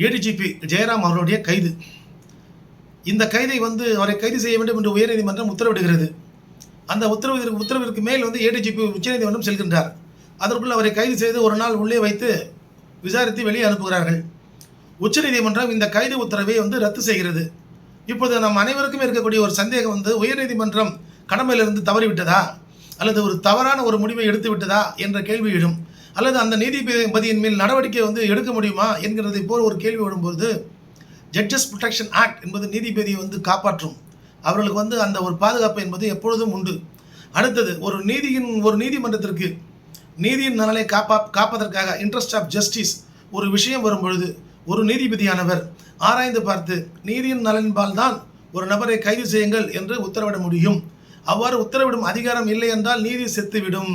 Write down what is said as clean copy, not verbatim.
ADGP Jayaram அவருடைய கைது. இந்த கைதை அவரை கைது செய்ய வேண்டும் என்று உயர்நீதிமன்றம் உத்தரவிடுகிறது. அந்த உத்தரவிற்கு மேல் ஏடிஜிபி உச்சநீதிமன்றம் செல்கின்றார். அதற்குள் அவரை கைது செய்து ஒரு நாள் உள்ளே வைத்து விசாரித்து வெளியே அனுப்புகிறார்கள். உச்சநீதிமன்றம் இந்த கைது உத்தரவை ரத்து செய்கிறது. இப்போது நம் அனைவருக்கும் இருக்கக்கூடிய ஒரு சந்தேகம் உயர்நீதிமன்றம் கடமையிலிருந்து தவறிவிட்டதா அல்லது ஒரு தவறான ஒரு முடிவை எடுத்து விட்டதா என்ற கேள்வி எழும். அல்லது அந்த நீதிபதியின் மேல் நடவடிக்கை எடுக்க முடியுமா என்கிறதை போல் ஒரு கேள்வி வரும்போது, ஜட்ஜஸ் ப்ரொடெக்ஷன் ஆக்ட் என்பது நீதிபதியை காப்பாற்றும். அவர்களுக்கு அந்த ஒரு பாதுகாப்பு என்பது எப்பொழுதும் உண்டு. அடுத்தது ஒரு நீதிமன்றத்திற்கு நீதியின் நலனை காப்பதற்காக இன்ட்ரெஸ்ட் ஆஃப் ஜஸ்டிஸ் ஒரு விஷயம் வரும்பொழுது ஒரு நீதிபதியானவர் ஆராய்ந்து பார்த்து நீதியின் நலன்பால் தான் ஒரு நபரை கைது செய்யுங்கள் என்று உத்தரவிட முடியும். அவ்வாறு உத்தரவிடும் அதிகாரம் இல்லை என்றால் நீதி செத்துவிடும்.